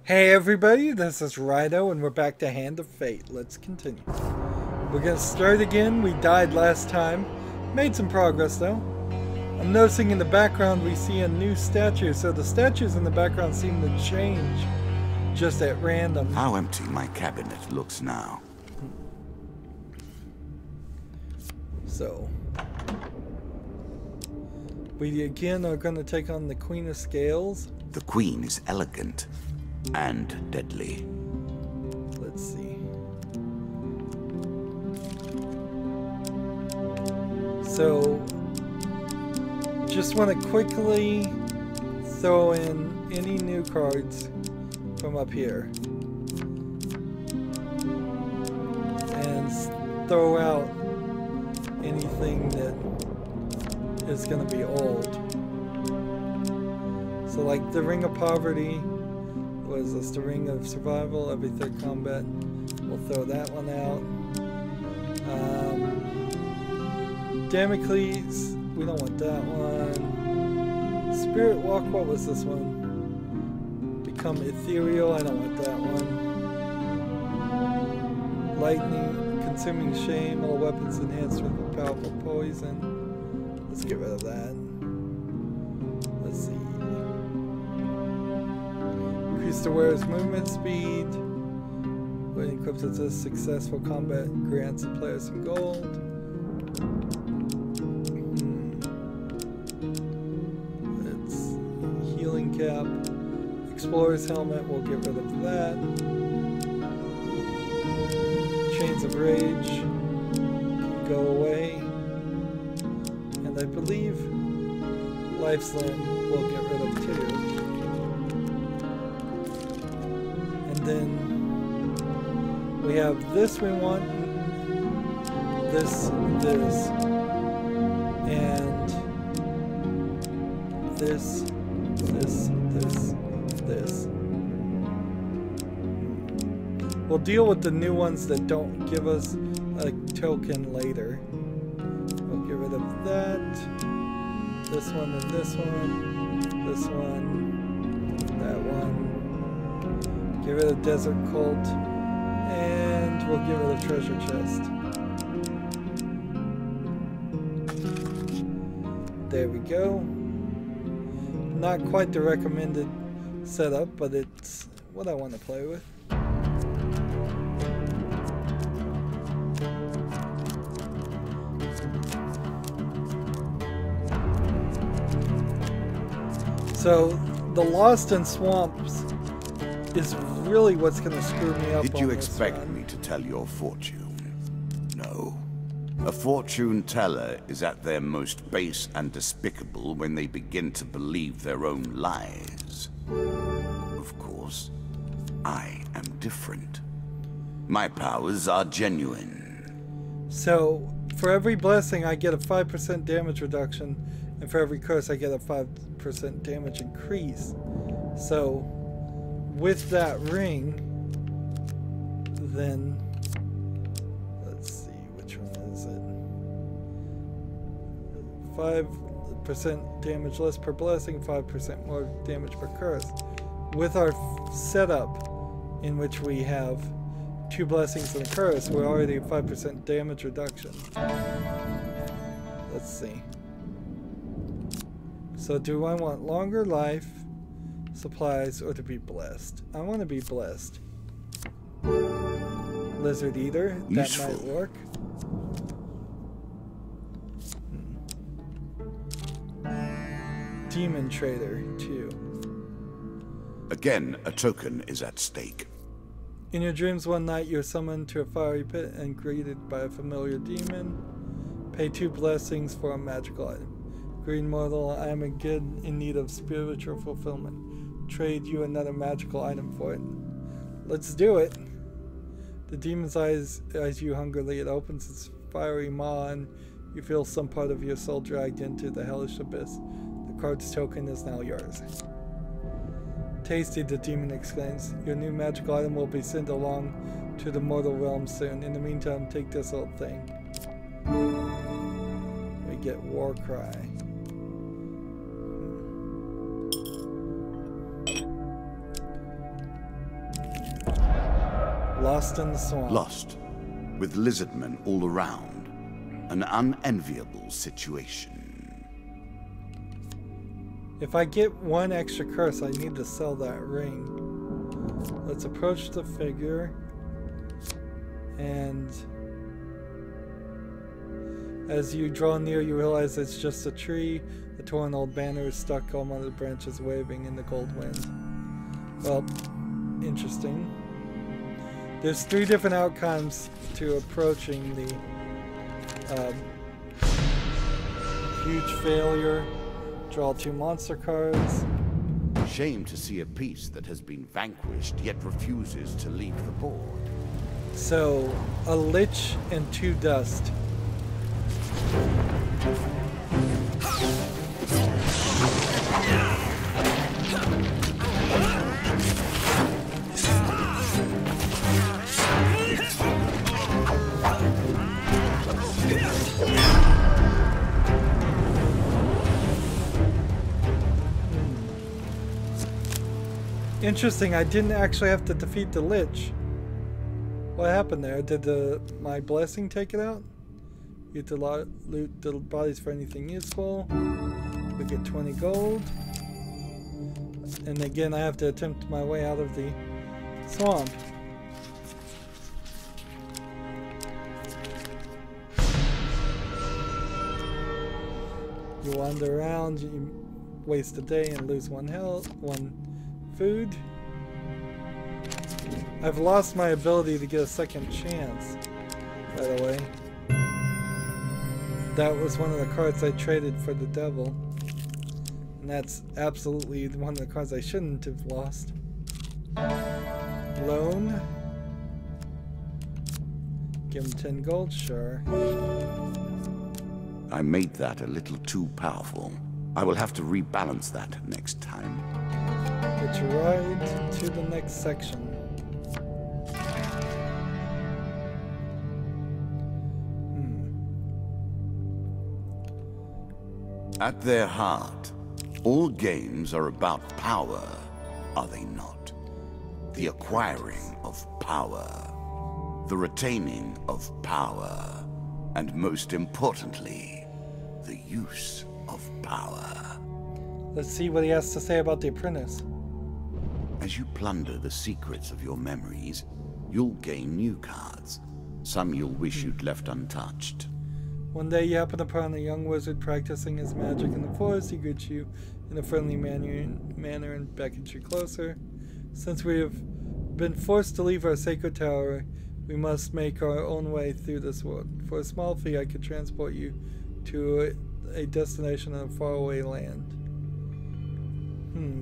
Hey everybody, this is Rydo and we're back to Hand of Fate. Let's continue. We're gonna start again. We died last time. Made some progress though. I'm noticing in the background we see a new statue, so the statues in the background seem to change just at random. How empty my cabinet looks now. So we again are gonna take on the Queen of Scales. The Queen is elegant and deadly. Let's see. So, just want to quickly throw in any new cards from up here. And throw out anything that is going to be old. So like the Ring of Poverty. What is this? The Ring of Survival. Every third combat. We'll throw that one out. Damocles. We don't want that one. Spirit Walk. What was this one? Become Ethereal. I don't want that one. Lightning. Consuming Shame. All weapons enhanced with a powerful poison. Let's get rid of that. Let's see. Increase the wearer's movement speed. When equipped with this, successful combat grants the player some gold. It's healing cap. Explorer's helmet, we'll get rid of that. Chains of Rage can go away. And I believe Life's Limb we'll get rid of too. Then we have this we want, this, and this. We'll deal with the new ones that don't give us a token later. We'll get rid of that, this one and this one, that one. Get rid of Desert Cult, and we'll get rid of Treasure Chest. There we go. Not quite the recommended setup, but it's what I want to play with. So, the Lost in Swamps is really what's going to screw me up. Did you expect me to tell your fortune? No. A fortune teller is at their most base and despicable when they begin to believe their own lies. Of course, I am different. My powers are genuine. So, for every blessing I get a 5% damage reduction, and for every curse I get a 5% damage increase. So, with that ring, then let's see, which one is it? 5% damage less per blessing, 5% more damage per curse. With our setup, in which we have 2 blessings and a curse, we're already at 5% damage reduction. Let's see. So, do I want longer life, supplies, or to be blessed? I want to be blessed. Lizard Eater, that Useful. might work. Demon Trader, 2. Again, a token is at stake. In your dreams one night, you're summoned to a fiery pit and greeted by a familiar demon. Pay 2 blessings for a magical item. Green mortal, I am again in need of spiritual fulfillment. Trade you another magical item for it. Let's do it. The demon's eyes you hungrily. It opens its fiery maw and you feel some part of your soul dragged into the hellish abyss. The card's token is now yours. Tasty, the demon exclaims. Your new magical item will be sent along to the mortal realm soon. In the meantime, take this old thing. We get War Cry. Lost in the swamp. Lost, with lizardmen all around. An unenviable situation. If I get one extra curse, I need to sell that ring. Let's approach the figure. And as you draw near, you realize it's just a tree. The torn old banner is stuck on one of the branches, waving in the cold wind. Well, interesting. There's 3 different outcomes to approaching the huge failure. Draw 2 monster cards. Shame to see a piece that has been vanquished yet refuses to leave the board. So, a lich and 2 dust. Interesting, I didn't actually have to defeat the lich. What happened there? Did my blessing take it out? You get to loot the bodies for anything useful. We get 20 gold. And again, I have to attempt my way out of the swamp. You wander around, you waste a day and lose 1 health, 1 food. I've lost my ability to get a second chance, by the way. That was one of the cards I traded for the devil. And that's absolutely one of the cards I shouldn't have lost. Loan. Give him 10 gold, sure. I made that a little too powerful. I will have to rebalance that next time. Get your ride to the next section. At their heart, all games are about power, are they not? The acquiring of power, the retaining of power, and most importantly, the use of power. Let's see what he has to say about the apprentice. As you plunder the secrets of your memories, you'll gain new cards. Some you'll wish you'd left untouched. One day you happen upon a young wizard practicing his magic in the forest. He greets you in a friendly manner and beckons you closer. Since we have been forced to leave our sacred tower, we must make our own way through this world. For a small fee, I could transport you to a destination in a faraway land.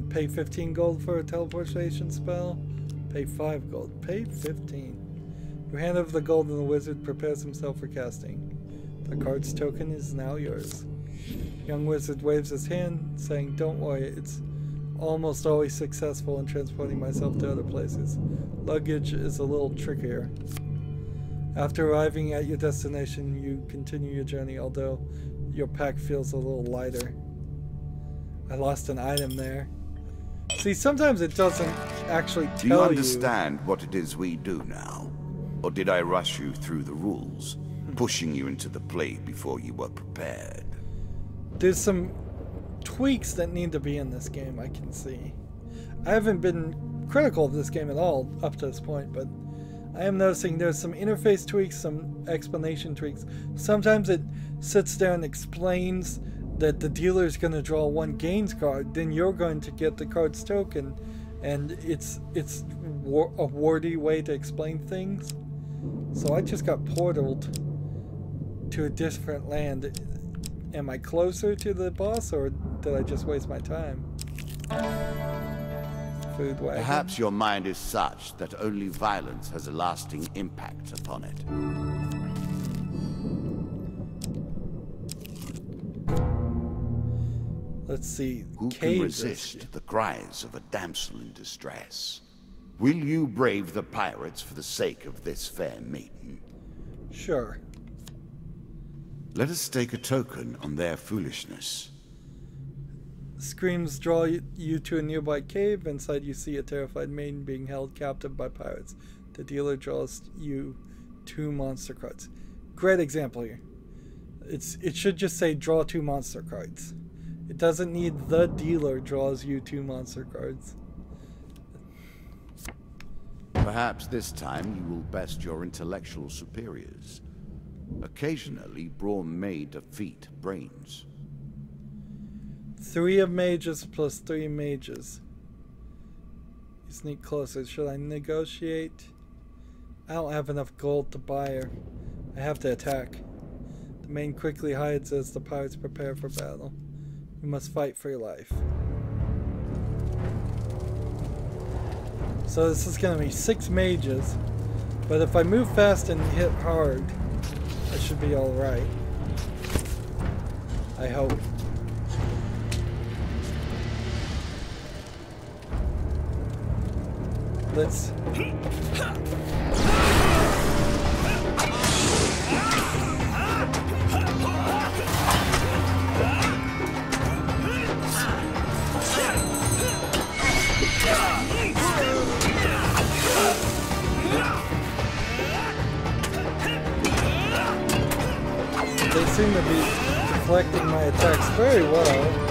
Pay 15 gold for a teleportation spell. Pay 5 gold. Pay 15. You hand over the gold and the wizard prepares himself for casting. The card's token is now yours. Young wizard waves his hand, saying, "Don't worry, it's almost always successful in transporting myself to other places. Luggage is a little trickier." After arriving at your destination, you continue your journey, although your pack feels a little lighter. I lost an item there. See, sometimes it doesn't actually tell you. Do you understand what it is we do now? Or did I rush you through the rules, pushing you into the play before you were prepared? There's some tweaks that need to be in this game, I can see. I haven't been critical of this game at all up to this point, but I am noticing there's some interface tweaks, some explanation tweaks. Sometimes it sits there and explains that the dealer is going to draw 1 gains card, then you're going to get the card's token, and it's a wordy way to explain things. So I just got portaled to a different land. Am I closer to the boss, or did I just waste my time? Food wagon. Perhaps your mind is such that only violence has a lasting impact upon it. Let's see. Who can resist the cries of a damsel in distress? Will you brave the pirates for the sake of this fair maiden? Sure. Let us stake a token on their foolishness. Screams draw you to a nearby cave. Inside you see a terrified maiden being held captive by pirates. The dealer draws you 2 monster cards. Great example here. It should just say draw 2 monster cards. It doesn't need the dealer draws you 2 monster cards. Perhaps this time you will best your intellectual superiors. Occasionally, brawn may defeat brains. 3 of mages plus 3 mages. You sneak closer. Should I negotiate? I don't have enough gold to buy her. I have to attack. The main quickly hides as the pirates prepare for battle. You must fight for your life. So this is going to be 6 mages. But if I move fast and hit hard, I should be alright. I hope. Let's... They seem to be deflecting my attacks very well.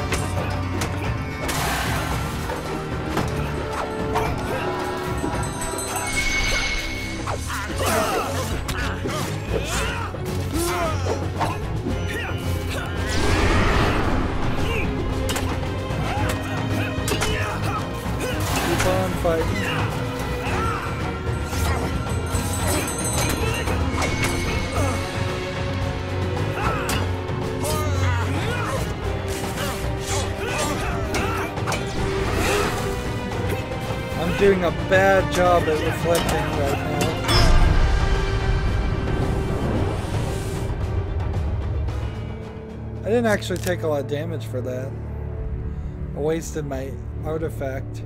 Keep on fighting. I'm doing a bad job at reflecting right now. I didn't actually take a lot of damage for that. I wasted my artifact.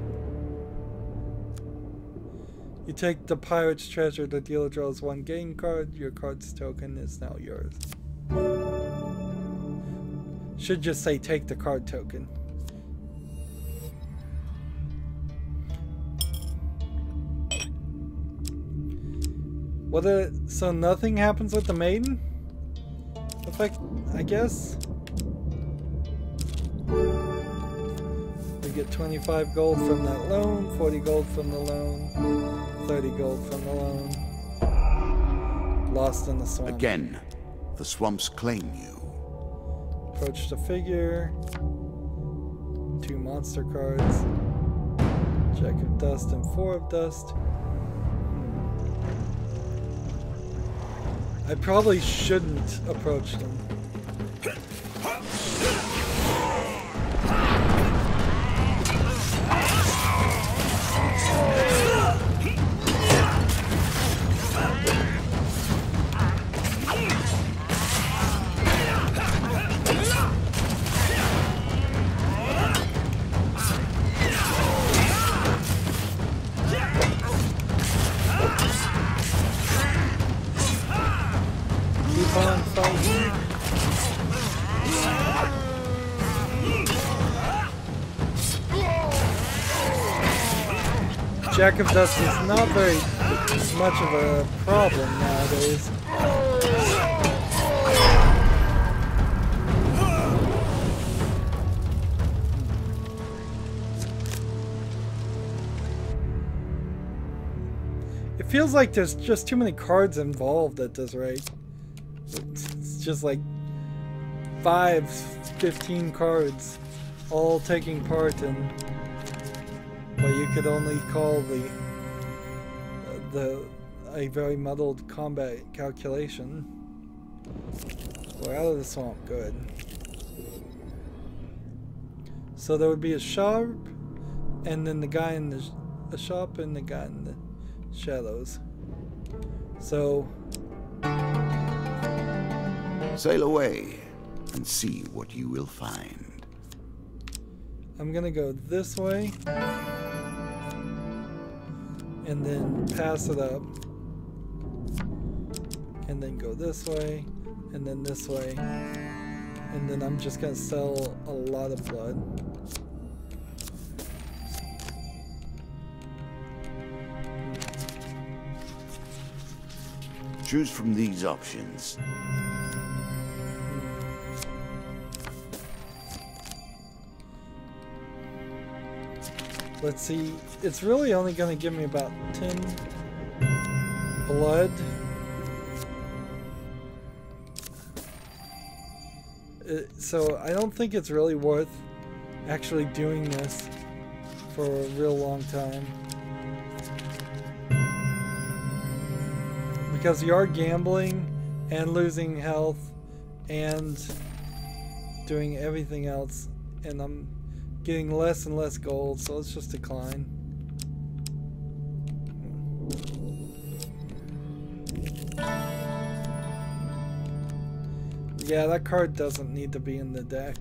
You take the pirate's treasure, the dealer draws 1 game card, your card's token is now yours. Should just say take the card token. So nothing happens with the maiden? Effect, I guess. We get 25 gold from that loan, 40 gold from the loan, 30 gold from the loan. Lost in the swamp. Again, the swamps claim you. Approach the figure. 2 monster cards. Jack of dust and 4 of dust. I probably shouldn't approach them. Jack of Dust is not very much of a problem nowadays. It feels like there's just too many cards involved at this rate. It's just like 15 cards all taking part in what you could only call a very muddled combat calculation. We're out of the swamp, good. So there would be a shop, and then the guy in the shop, and the guy in the shadows. So sail away and see what you will find. I'm gonna go this way and then pass it up, and then go this way, and then this way, and then I'm just gonna sell a lot of blood. Choose from these options. Let's see. It's really only going to give me about 10 blood. So I don't think it's really worth actually doing this for a real long time. Because you are gambling and losing health and doing everything else, and I'm getting less and less gold, so let's just decline. Yeah, that card doesn't need to be in the deck.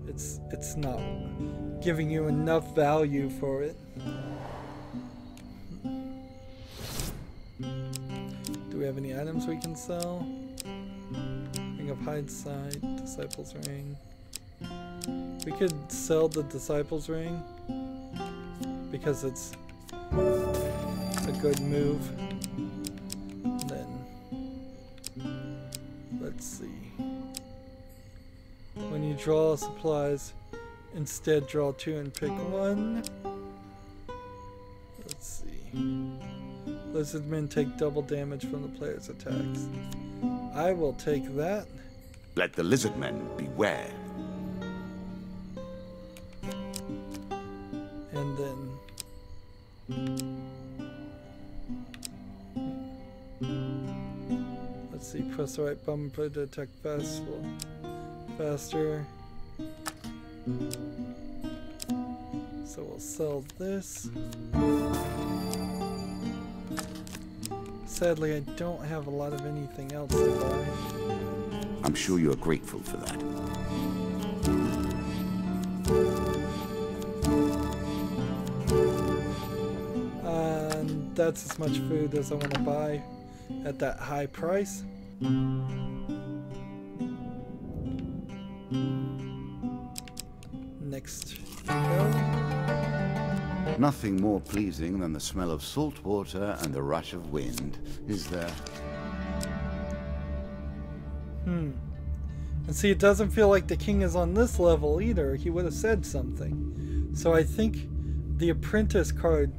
It's not giving you enough value for it. Do we have any items we can sell? Ring of Hindsight, Disciples Ring. We could sell the Disciples Ring because it's a good move. And then let's see. When you draw supplies, instead draw 2 and pick 1. Let's see. Lizardmen take double damage from the player's attacks. I will take that. Let the lizardmen beware. And then let's see, press the right bumper to attack faster. So we'll sell this. Sadly, I don't have a lot of anything else to buy. I'm sure you're grateful for that. And that's as much food as I want to buy at that high price. Next go. Nothing more pleasing than the smell of salt water and the rush of wind, is there? And see, it doesn't feel like the king is on this level either. He would have said something. So I think the apprentice card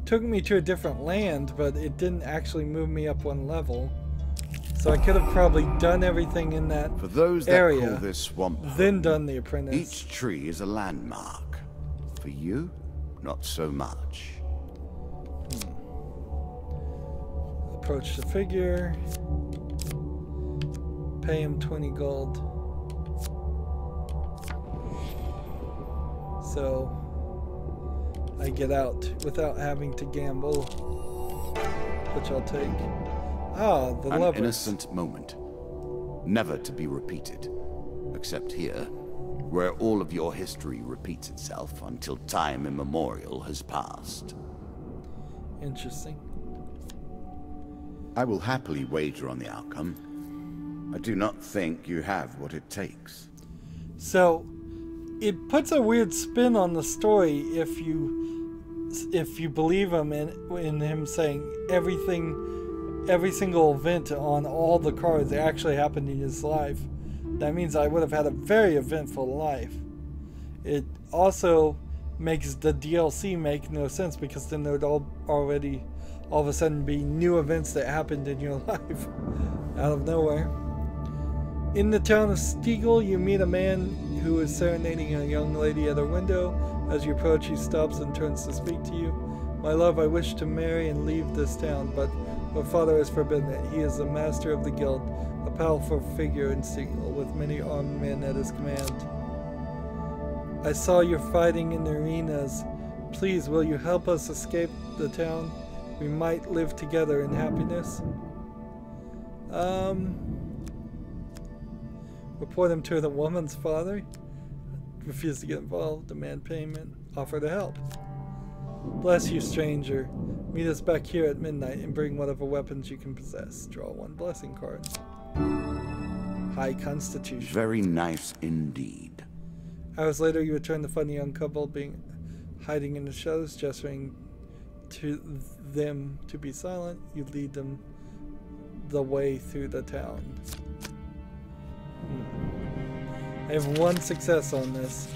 took me to a different land, but it didn't actually move me up 1 level. So I could have probably done everything in that For those that area, call this swamp then home, done the apprentice. each tree is a landmark. For you, not so much. Approach the figure. Pay him 20 gold. So I get out without having to gamble, which I'll take. Ah, the An lever. innocent moment, never to be repeated, except here, where all of your history repeats itself until time immemorial has passed. Interesting. I will happily wager on the outcome. I do not think you have what it takes. So it puts a weird spin on the story if you believe him in him saying every single event on all the cards actually happened in his life. That means I would have had a very eventful life. It also makes the DLC make no sense, because then there would all of a sudden be new events that happened in your life out of nowhere. In the town of Stiegel, you meet a man who is serenading a young lady at her window. As you approach, he stops and turns to speak to you. My love, I wish to marry and leave this town, but my father has forbidden it. He is the master of the guild, a powerful figure in Stiegel, with many armed men at his command. I saw you fighting in the arenas. Please, will you help us escape the town? We might live together in happiness. Report him to the woman's father. Refuse to get involved. Demand payment. Offer to help. Bless you, stranger. Meet us back here at midnight and bring whatever weapons you can possess. Draw 1 blessing card. High Constitution. Very nice indeed. Hours later, you return to find the young couple hiding in the shadows, gesturing to them to be silent. You lead them the way through the town. I have 1 success on this.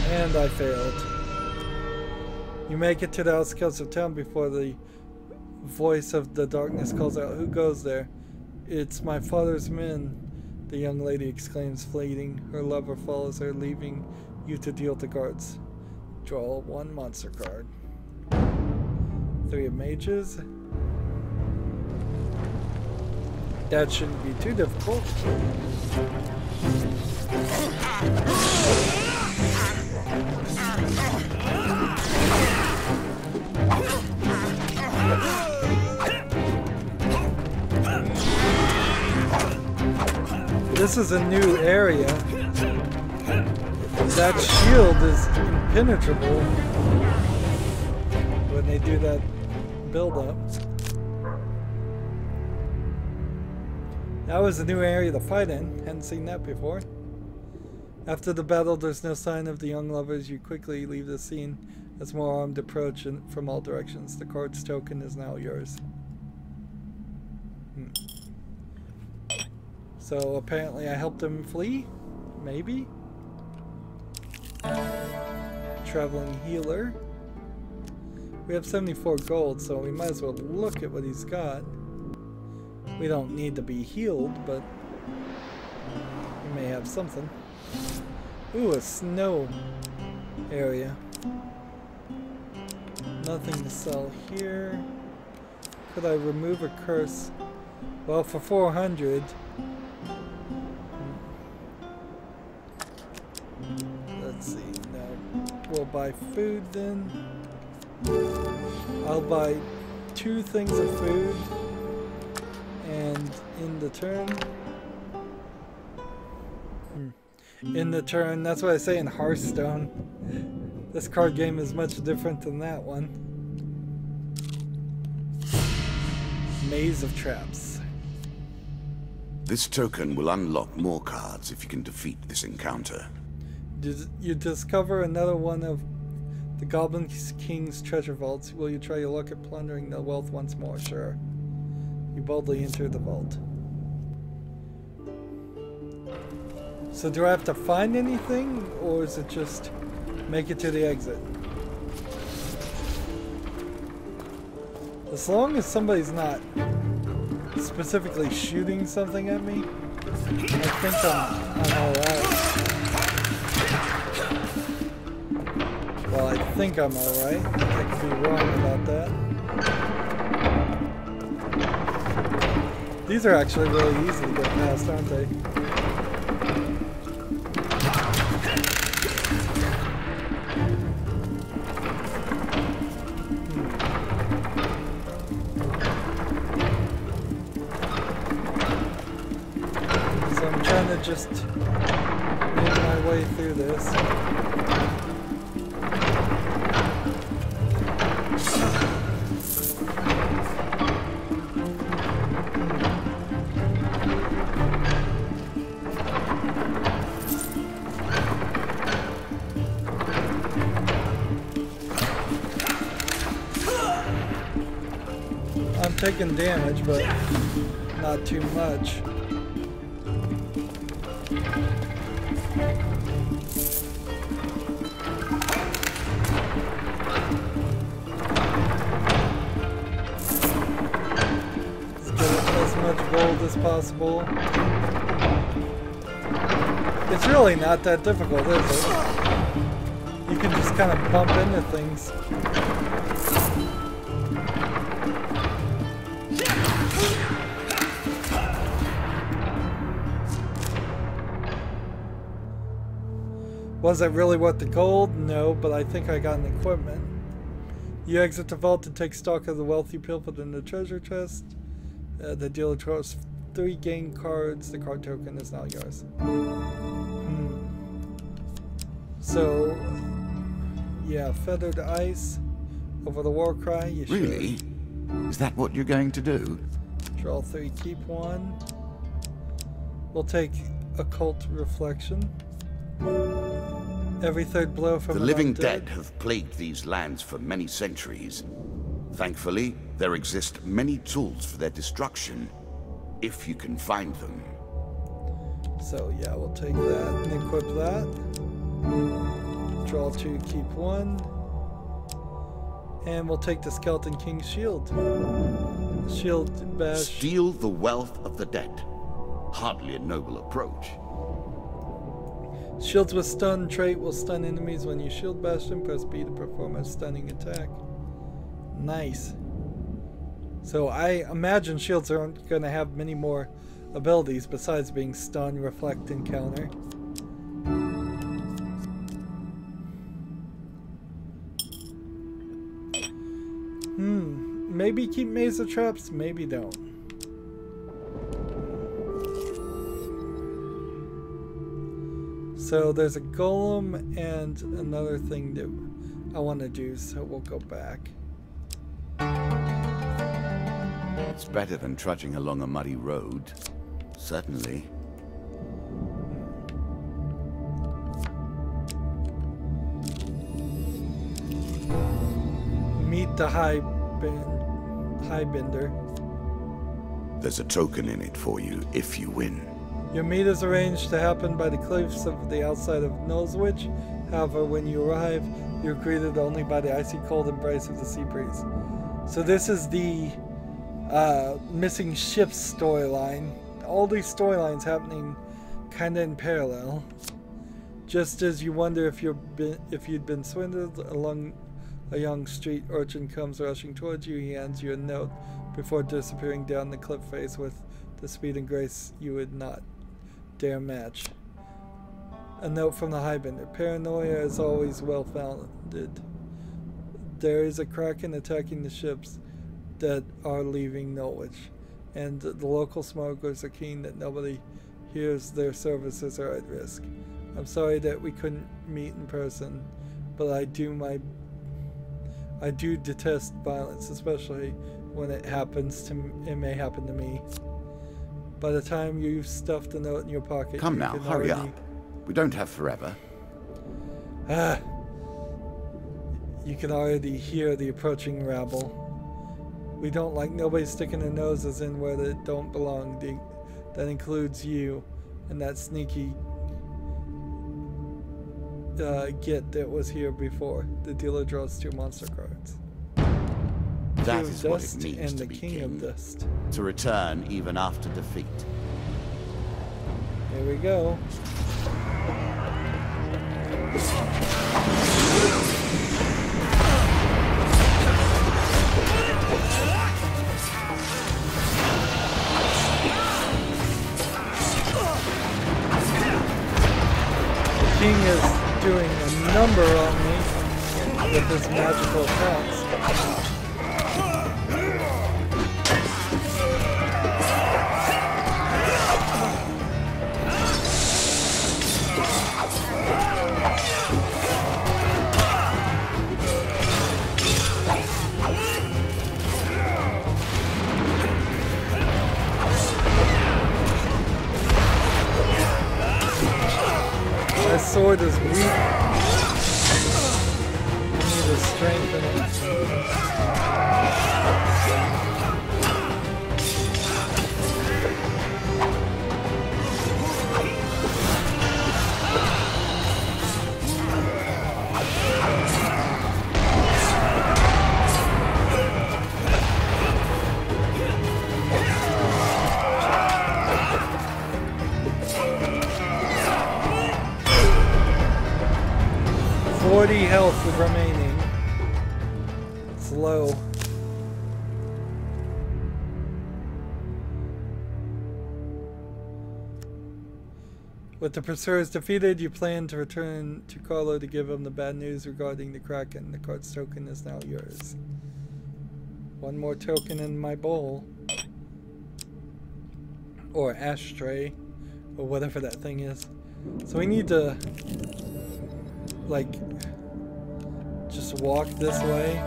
And I failed. You make it to the outskirts of town before the voice of the darkness calls out, "Who goes there?" "It's my father's men," the young lady exclaims, fleeting. Her lover follows her, leaving you to deal with the guards. Draw 1 monster card. 3 of mages. That shouldn't be too difficult. This is a new area. That shield is impenetrable when they do that build-up. That was a new area to fight in. Hadn't seen that before. After the battle, there's no sign of the young lovers. You quickly leave the scene as more armed approach from all directions. The card's token is now yours. So apparently I helped him flee? Maybe? Traveling healer. We have 74 gold, so we might as well look at what he's got. We don't need to be healed, but he may have something. Ooh, a snow area. Nothing to sell here. Could I remove a curse? Well, for 400. Let's see. No. We'll buy food then. I'll buy 2 things of food. And in the turn. In the turn, that's what I say in Hearthstone. This card game is much different than that one. Maze of Traps. This token will unlock more cards if you can defeat this encounter. You discover another one of the Goblin King's treasure vaults. Will you try your luck at plundering the wealth once more? Sure. You boldly enter the vault. So do I have to find anything, or is it just make it to the exit? As long as somebody's not specifically shooting something at me, I think I'm alright. Well, I think I'm alright. I could be wrong about that. These are actually really easy to get past, aren't they? So I'm trying to just make my way through this. I'm taking damage, but not too much. Gold as possible. It's really not that difficult, is it? You can just kind of bump into things. Was it really worth the gold? No, but I think I got an equipment. You exit the vault to take stock of the wealth you pilfered in the treasure chest. The dealer draws 3 game cards. The card token is now yours. So, yeah, feathered ice over the war cry. You really? Is that what you're going to do? Draw 3, keep 1. We'll take occult reflection. Every 3rd blow from the living dead have plagued these lands for many centuries. Thankfully, there exist many tools for their destruction, if you can find them. So yeah, we'll take that and equip that. Draw 2, keep 1. And we'll take the Skeleton King's shield. Shield bash. Steal the wealth of the dead. Hardly a noble approach. Shields with stun trait will stun enemies when you shield bash them. Press B to perform a stunning attack. Nice. So I imagine shields aren't going to have many more abilities besides being stun, reflect, and counter. Maybe keep Maze of Traps, maybe don't. So there's a golem and another thing that I want to do, so we'll go back. It's better than trudging along a muddy road. Certainly. Meet the Highbender. There's a token in it for you if you win. Your meet is arranged to happen by the cliffs of the outside of Nullswitch. However, when you arrive, you're greeted only by the icy cold embrace of the sea breeze. So this is the missing ships storyline. All these storylines happening kind of in parallel. Just as you wonder if you'd been swindled, along a young street urchin comes rushing towards you. He hands you a note before disappearing down the cliff face with the speed and grace you would not dare match. A note from the Highbender. Paranoia is always well founded. There is a kraken attacking the ships that are leaving Norwich, and the local smugglers are keen that nobody hears their services are at risk. I'm sorry that we couldn't meet in person, but I do detest violence, especially when it may happen to me. By the time you've stuffed the note in your pocket, come now, hurry up. We don't have forever. You can already hear the approaching rabble. We don't like nobody sticking their noses in where they don't belong. That includes you and that sneaky git that was here before. The dealer draws 2 monster cards. That is what it means and to the be King of Dust. To return even after defeat. Here we go. The King is doing a number on me with his magical attacks. 'His sword is weak. I need to strengthen it. 40 health remaining. It's low. With the pursuers defeated, you plan to return to Carlo to give him the bad news regarding the Kraken. The card's token is now yours. One more token in my bowl. Or ashtray. Or whatever that thing is. So we need to, like, just walk this way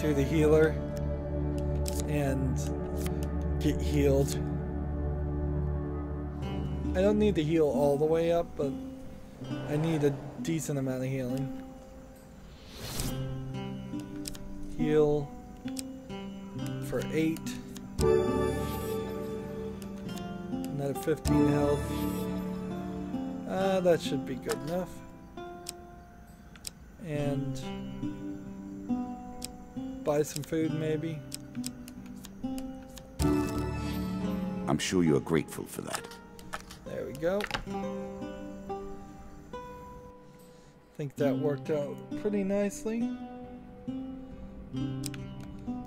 to the healer and get healed. I don't need to heal all the way up, but I need a decent amount of healing. Heal. for 8. Another 15 health. That should be good enough. And buy some food maybe. I'm sure you are grateful for that. There we go. Think that worked out pretty nicely.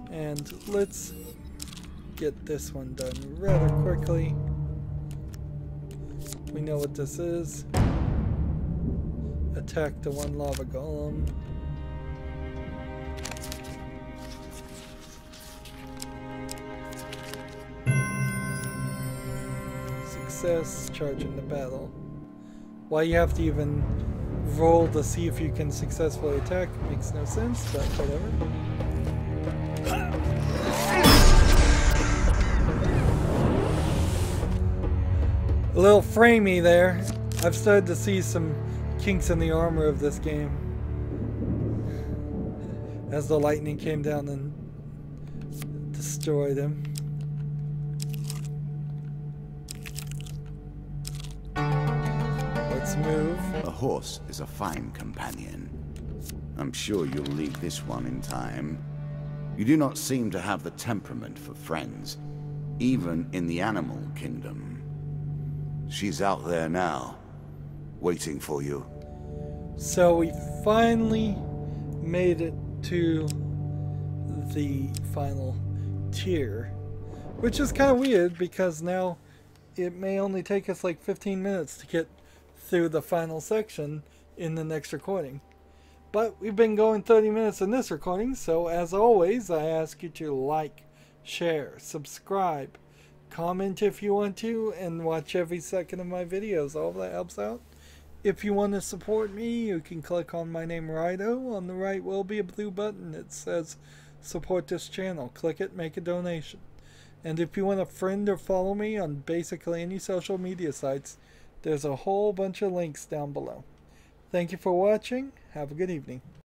And let's get this one done rather quickly. We know what this is. Attack the one lava golem. Success, charging the battle. Why you have to even roll to see if you can successfully attack makes no sense, but whatever. A little framey there. I've started to see some kinks in the armor of this game as the lightning came down and destroyed him. Let's move. A horse is a fine companion. I'm sure you'll leave this one in time. You do not seem to have the temperament for friends, even in the animal kingdom. She's out there now, waiting for you. So we finally made it to the final tier, which is kind of weird because now it may only take us like 15 minutes to get through the final section in the next recording. But we've been going 30 minutes in this recording, so as always, I ask you to like, share, subscribe, comment if you want to, and watch every second of my videos. All that helps out. If you want to support me, you can click on my name, Rydo. On the right will be a blue button. It says support this channel. Click it, make a donation. And if you want to friend or follow me on basically any social media sites, there's a whole bunch of links down below. Thank you for watching. Have a good evening.